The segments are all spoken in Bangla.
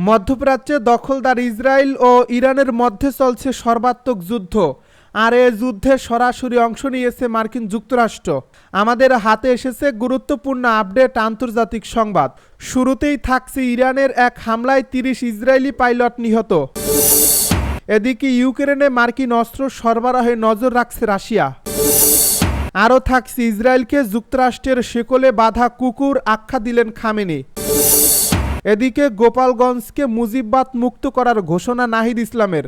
মধ্যপ্রাচ্যে দখলদার ইসরায়েল ও ইরানের মধ্যে চলছে সর্বাত্মক যুদ্ধ। আর এ যুদ্ধে সরাসরি অংশ নিয়েছে মার্কিন যুক্তরাষ্ট্র। আমাদের হাতে এসেছে গুরুত্বপূর্ণ আপডেট আন্তর্জাতিক সংবাদ। শুরুতেই থাকছে ইরানের এক হামলায় ৩০ ইসরায়েলি পাইলট নিহত। এদিকে ইউক্রেনে মার্কিন অস্ত্র সরবরাহে নজর রাখছে রাশিয়া। আরও থাকছে ইসরায়েলকে যুক্তরাষ্ট্রের শেকলে বাঁধা কুকুর আখ্যা দিলেন খামেনি। এদিকে গোপালগঞ্জকে মুজিববাদ মুক্ত করার ঘোষণা নাহিদ ইসলামের।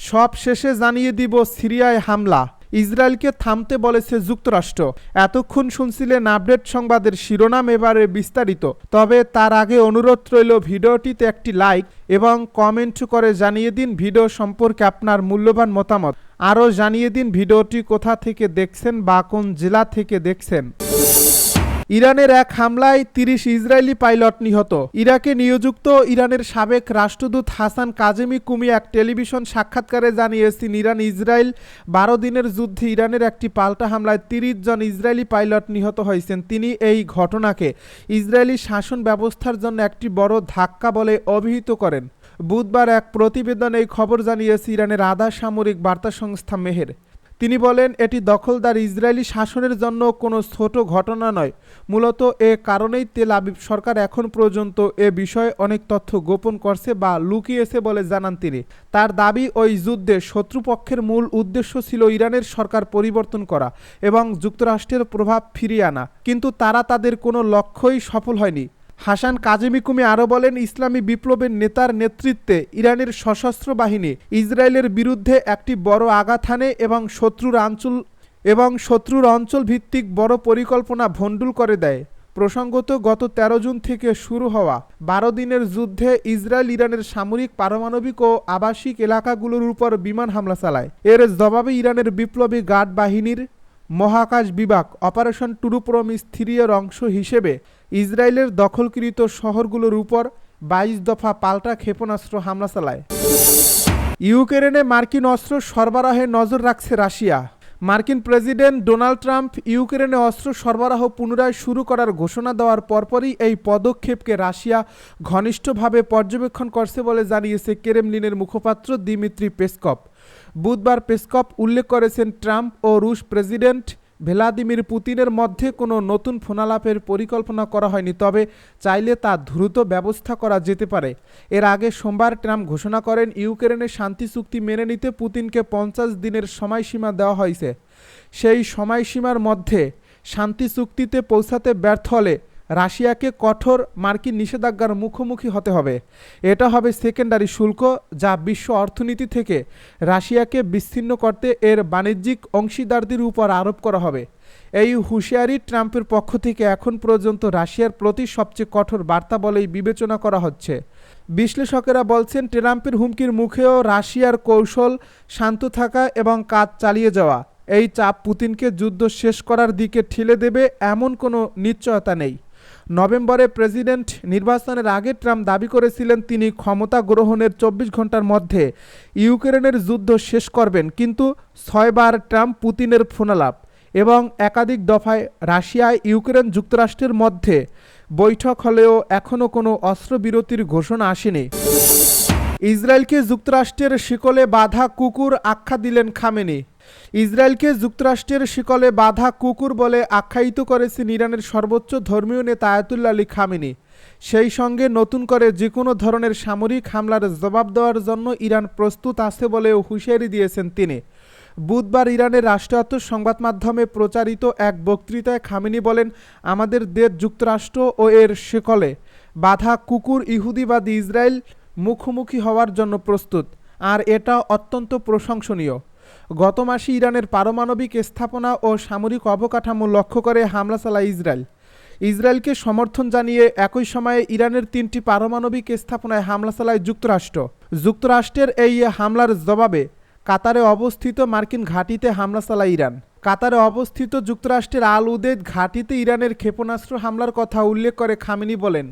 সব শেষে জানিয়ে দিব সিরিয়ায় হামলা, ইসরায়েলকে থামতে বলেছে যুক্তরাষ্ট্র। এতক্ষণ শুনছিলেন আপডেট সংবাদের শিরোনাম, এবারে বিস্তারিত। তবে তার আগে অনুরোধ রইল ভিডিওটিতে একটি লাইক এবং কমেন্ট করে জানিয়ে দিন ভিডিও সম্পর্কে আপনার মূল্যবান মতামত। আরও জানিয়ে দিন ভিডিওটি কোথা থেকে দেখছেন বা কোন জেলা থেকে দেখছেন। ইরানের এক হামলায় ৩০ ইসরায়েলি পাইলট নিহত। ইরাকে নিয়োজিত ইরানের সাবেক রাষ্ট্রদূত হাসান কাজেমি কুমি এক টেলিভিশন সাক্ষাৎকারে জানিয়েছেন, ইরান ইসরায়েল ১২ দিনের যুদ্ধে ইরানের একটি পাল্টা হামলায় ৩০ জন ইসরায়েলি পাইলট নিহত হয়েছেন। তিনি এই ঘটনাকে ইসরায়েলি শাসন ব্যবস্থার জন্য একটি বড় ধাক্কা বলে অভিহিত করেন। বুধবার এক প্রতিবেদনে এই খবর জানিয়েছে ইরানের আধা সামরিক বার্তা সংস্থা মেহের। তিনি বলেন, এটি দখলদার ইসরায়েলি শাসনের জন্য কোনো ছোট ঘটনা নয়। মূলত এ কারণেই তেল আবিব সরকার এখন পর্যন্ত এ বিষয়ে অনেক তথ্য গোপন করছে বা লুকিয়েছে বলে জানান তিনি। তার দাবি, ওই যুদ্ধে শত্রুপক্ষের মূল উদ্দেশ্য ছিল ইরানের সরকার পরিবর্তন করা এবং যুক্তরাষ্ট্রের প্রভাব ফিরিয়ে আনা, কিন্তু তারা তাদের কোনো লক্ষ্যই সফল হয়নি। হাসান কাজেমি কুমি আরও বলেন, ইসলামী বিপ্লবের নেতার নেতৃত্বে ইরানের সশস্ত্র বাহিনী ইসরায়েলের বিরুদ্ধে একটি বড় আঘাত হানে এবং শত্রুর অঞ্চল ভিত্তিক বড় পরিকল্পনা ভণ্ডুল করে দেয়। প্রসঙ্গত, গত ১৩ জুন থেকে শুরু হওয়া ১২ দিনের যুদ্ধে ইসরায়েল ইরানের সামরিক, পারমাণবিক ও আবাসিক এলাকাগুলোর উপর বিমান হামলা চালায়। এর জবাবে ইরানের বিপ্লবী গার্ড বাহিনীর মহাকাশ বিভাগ অপারেশন টুরুপ্রমিস-3 এর অংশ হিসেবে ইসরায়েলের দখলকৃত শহরগুলোর উপর ২২ দফা পাল্টা ক্ষেপণাস্ত্র হামলা চালায়। ইউক্রেনে মার্কিন অস্ত্র সরবরাহে নজর রাখছে রাশিয়া। মার্কিন প্রেসিডেন্ট ডোনাল্ড ট্রাম্প ইউক্রেনে অস্ত্র সরবরাহ পুনরায় শুরু করার ঘোষণা দেওয়ার পরপরই এই পদক্ষেপকে রাশিয়া ঘনিষ্ঠভাবে পর্যবেক্ষণ করছে বলে জানিয়েছে ক্রেমলিনের মুখপাত্র দিমিত্রি পেসকভ। বুধবার পেসকভ উল্লেখ করেছেন, ট্রাম্প ও রুশ প্রেসিডেন্ট ভ্লাদিমির পুতিনের মধ্যে কোনো নতুন ফোনালাপের পরিকল্পনা করা হয়নি, তবে চাইলে তা দ্রুত ব্যবস্থা করা যেতে পারে। এর আগে সোমবার ট্রাম্প ঘোষণা করেন, ইউক্রেনের শান্তি চুক্তি মেনে নিতে পুতিনকে ৫০ দিনের সময়সীমা দেওয়া হয়েছে। সেই সময়সীমার মধ্যে শান্তি চুক্তিতে পৌঁছাতে ব্যর্থ হলে রাশিয়াকে কঠোর মার্কিন নিষেধাজ্ঞার মুখোমুখি হতে হবে। এটা হবে সেকেন্ডারি শুল্ক, যা বিশ্ব অর্থনীতি থেকে রাশিয়াকে বিচ্ছিন্ন করতে এর বাণিজ্যিক অংশীদারদের উপর আরোপ করা হবে। এই হুঁশিয়ারি ট্রাম্পের পক্ষ থেকে এখন পর্যন্ত রাশিয়ার প্রতি সবচেয়ে কঠোর বার্তা বলেই বিবেচনা করা হচ্ছে। বিশ্লেষকেরা বলছেন, ট্রাম্পের হুমকির মুখেও রাশিয়ার কৌশল শান্ত থাকা এবং কাজ চালিয়ে যাওয়া। এই চাপ পুতিনকে যুদ্ধ শেষ করার দিকে ঠেলে দেবে এমন কোনো নিশ্চয়তা নেই। নভেম্বরে প্রেসিডেন্ট নির্বাচনের আগে ট্রাম্প দাবি করেছিলেন তিনি ক্ষমতা গ্রহণের ২৪ ঘন্টার মধ্যে ইউক্রেনের যুদ্ধ শেষ করবেন, কিন্তু ৬ বার ট্রাম্প পুতিনের ফোনালাপ এবং একাধিক দফায় রাশিয়ায় ইউক্রেন যুক্তরাষ্ট্রের মধ্যে বৈঠক হলেও এখনও কোনো অস্ত্রবিরতির ঘোষণা আসেনি। ইসরায়েলকে যুক্তরাষ্ট্রের শিকলে বাঁধা কুকুর আখ্যা দিলেন খামেনি। ইসরায়েলকে যুক্তরাষ্ট্রের শিকলে বাঁধা কুকুর বলে আখ্যায়িত করেছেন ইরানের সর্বোচ্চ ধর্মীয় নেতা আয়াতুল্লাহ আলী খামেনি। সেই সঙ্গে নতুন করে যে কোনো ধরনের সামরিক হামলার জবাব দেওয়ার জন্য ইরান প্রস্তুত আছে বলেও হুঁশিয়ারি দিয়েছেন তিনি। বুধবার ইরানের রাষ্ট্রায়ত্ত সংবাদ মাধ্যমে প্রচারিত এক বক্তৃতায় খামেনি বলেন, আমাদের দেশ যুক্তরাষ্ট্র ও এর শিকলে বাঁধা কুকুর ইহুদিবাদী ইসরায়েল মুখোমুখি হওয়ার জন্য প্রস্তুত, আর এটা অত্যন্ত প্রশংসনীয়। গত মাসে ইরানের পারমাণবিক স্থাপনা ও সামরিক অবকাঠামো লক্ষ্য করে হামলা চালায় ইসরায়েলকে সমর্থন জানিয়ে একই সময়ে ইরানের ৩টি পারমাণবিক স্থাপনায় হামলা চালায় যুক্তরাষ্ট্রের এই হামলার জবাবে কাতারে অবস্থিত মার্কিন ঘাঁটিতে হামলা চালায় ইরান। কাতারে অবস্থিত যুক্তরাষ্ট্রের আল উদেদ ঘাঁটিতে ইরানের ক্ষেপণাস্ত্র হামলার কথা উল্লেখ করে খামেনি বলেন,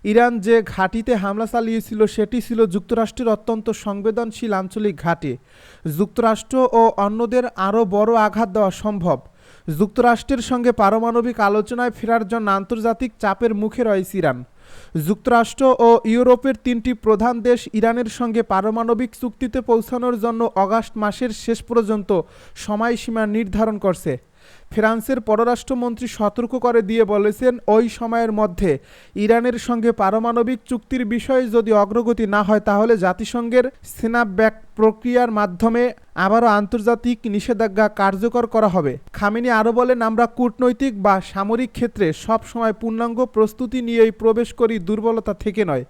ইরান যে ঘাঁটিতে হামলা চালিয়েছিল সেটি ছিল যুক্তরাষ্ট্রের অত্যন্ত সংবেদনশীল আঞ্চলিক ঘাঁটি। যুক্তরাষ্ট্র ও অন্যদের আরও বড় আঘাত দেওয়া সম্ভব। যুক্তরাষ্ট্রের সঙ্গে পারমাণবিক আলোচনায় ফেরার জন্য আন্তর্জাতিক চাপের মুখে রয়েছে ইরান। যুক্তরাষ্ট্র ও ইউরোপের 3টি প্রধান দেশ ইরানের সঙ্গে পারমাণবিক চুক্তিতে পৌঁছানোর জন্য আগস্ট মাসের শেষ পর্যন্ত সময়সীমা নির্ধারণ করছে। ফ্রান্সের পররাষ্ট্রমন্ত্রী সতর্ক করে দিয়ে বলেছেন, ওই সময়ের মধ্যে ইরানের সঙ্গে পারমাণবিক চুক্তির বিষয়ে যদি অগ্রগতি না হয় তাহলে জাতিসংঘের স্ন্যাপব্যাক প্রক্রিয়ার মাধ্যমে আবারও আন্তর্জাতিক নিষেধাজ্ঞা কার্যকর করা হবে। খামেনি আরও বলেন, আমরা কূটনৈতিক বা সামরিক ক্ষেত্রে সব সময় পূর্ণাঙ্গ প্রস্তুতি নিয়েই প্রবেশ করি, দুর্বলতা থেকে নয়।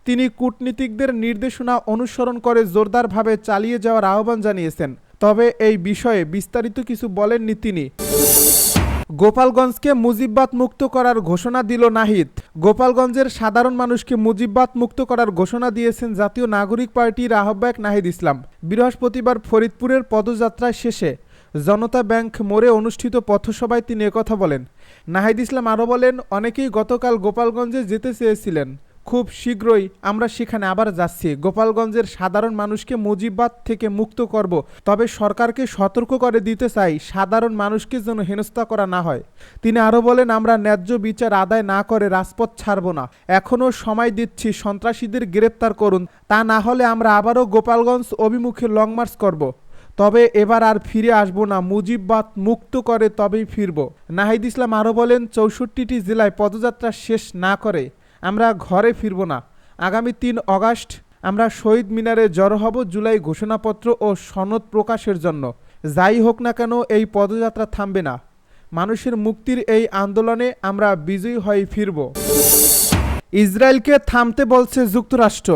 তিনি কূটনীতিকদের নির্দেশনা অনুসরণ করে জোরদারভাবে চালিয়ে যাওয়ার আহ্বান জানিয়েছেন। তবে এই বিষয়ে বিস্তারিত কিছু বলেননি তিনি। গোপালগঞ্জকে মুজিববাদ মুক্ত করার ঘোষণা দিল নাহিদ। গোপালগঞ্জের সাধারণ মানুষকে মুজিববাদ মুক্ত করার ঘোষণা দিয়েছেন জাতীয় নাগরিক পার্টির আহ্বায়ক নাহিদ ইসলাম। বৃহস্পতিবার ফরিদপুরের পদযাত্রায় শেষে জনতা ব্যাংক মোড়ে অনুষ্ঠিত পথসভায় তিনি একথা বলেন। নাহিদ ইসলাম আরও বলেন, অনেকেই গতকাল গোপালগঞ্জে যেতে চেয়েছিলেন, খুব শীঘ্রই আমরা সেখানে আবার যাচ্ছি। গোপালগঞ্জের সাধারণ মানুষকে মুজিববাদ থেকে মুক্ত করব, তবে সরকারকে সতর্ক করে দিতে চাই সাধারণ মানুষকে যেন হেনস্থা করা না হয়। তিনি আরও বলেন, আমরা ন্যায্য বিচার আদায় না করে রাজপথ ছাড়ব না। এখনও সময় দিচ্ছি, সন্ত্রাসীদের গ্রেপ্তার করুন, তা না হলে আমরা আবারও গোপালগঞ্জ অভিমুখে লং মার্চ করব। তবে এবার আর ফিরে আসবো না, মুজিববাদ মুক্ত করে তবেই ফিরব। নাহিদ ইসলাম আরও বলেন, 64টি জেলায় পদযাত্রা শেষ না করে আমরা ঘরে ফিরব না। আগামী 3 আগস্ট আমরা শহীদ মিনারে জড়ো হব জুলাই ঘোষণাপত্র ও সনদ প্রকাশের জন্য। যাই হোক না কেন এই পদযাত্রা থামবে না। মানুষের মুক্তির এই আন্দোলনে আমরা বিজয়ী হয়ে ফিরব। ইসরায়েলকে থামতে বলছে যুক্তরাষ্ট্র।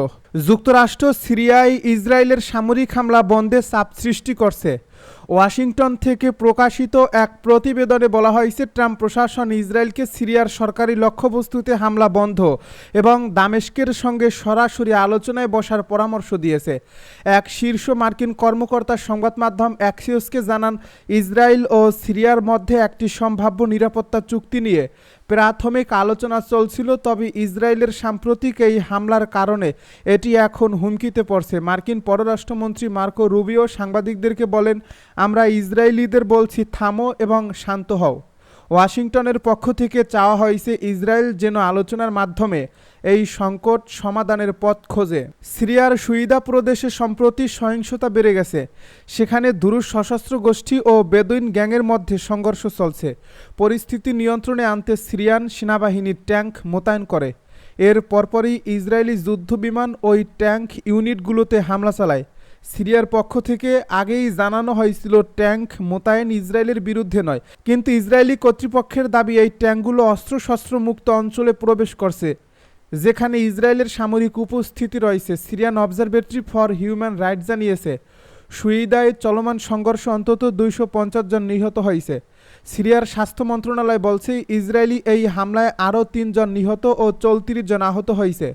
যুক্তরাষ্ট্র সিরিয়ায় ইসরায়েলের সামরিক হামলা বন্ধে চাপ সৃষ্টি করছে। ওয়াশিংটন থেকে প্রকাশিত এক প্রতিবেদনে বলা হয়েছে, ট্রাম্প প্রশাসন ইসরায়েলকে সিরিয়ার সরকারি লক্ষ্যবস্তুতে হামলা বন্ধ এবং দামেস্কের সঙ্গে সরাসরি আলোচনায় বসার পরামর্শ দিয়েছে। এক শীর্ষ মার্কিন কর্মকর্তা সংবাদ মাধ্যম অ্যাক্সিওসকে জানান, ইসরায়েল ও সিরিয়ার মধ্যে একটি সম্ভাব্য নিরাপত্তা চুক্তি নিয়ে প্রাথমিক আলোচনা চলছিল, তবে ইসরায়েলের সাম্প্রতিক এই হামলার কারণে এটি এখন হুমকিতে পড়ছে। মার্কিন পররাষ্ট্রমন্ত্রী মার্কো রুবিও সাংবাদিকদেরকে বলেন, আমরা ইসরায়েলিদের বলছি, থামো এবং শান্ত হও। ওয়াশিংটনের পক্ষ থেকে চাওয়া হয়েছে ইসরায়েল যেন আলোচনার মাধ্যমে এই সংকট সমাধানের পথ খোঁজে। সিরিয়ার সুইদা প্রদেশে সম্প্রতি সহিংসতা বেড়ে গেছে। সেখানে দুরুশ সশস্ত্র গোষ্ঠী ও বেদুইন গ্যাংয়ের মধ্যে সংঘর্ষ চলছে। পরিস্থিতি নিয়ন্ত্রণে আনতে সিরিয়ান সেনাবাহিনী ট্যাঙ্ক মোতায়েন করে। এর পরপরই ইসরায়েলি যুদ্ধবিমান ওই ট্যাঙ্ক ইউনিটগুলোতে হামলা চালায়। সিরিয়ার পক্ষ থেকে আগেই জানানো হয়েছিল ট্যাঙ্ক মোতায়েন ইসরায়েলের বিরুদ্ধে নয়, কিন্তু ইসরায়েলি কর্তৃপক্ষের দাবি এই ট্যাঙ্কগুলো অস্ত্রশস্ত্র মুক্ত অঞ্চলে প্রবেশ করছে, যেখানে ইসরায়েলের সামরিক উপস্থিতি রয়েছে। Syrian observatory for human rights জানিয়েছে, সুইদায় চলমান সংঘর্ষে অন্তত 250 জন নিহত হয়েছে। সিরিয়ার স্বাস্থ্য মন্ত্রণালয় বলছে, ইসরায়েলি এই হামলায় আরও 3 জন নিহত ও 34 জন আহত হয়েছে।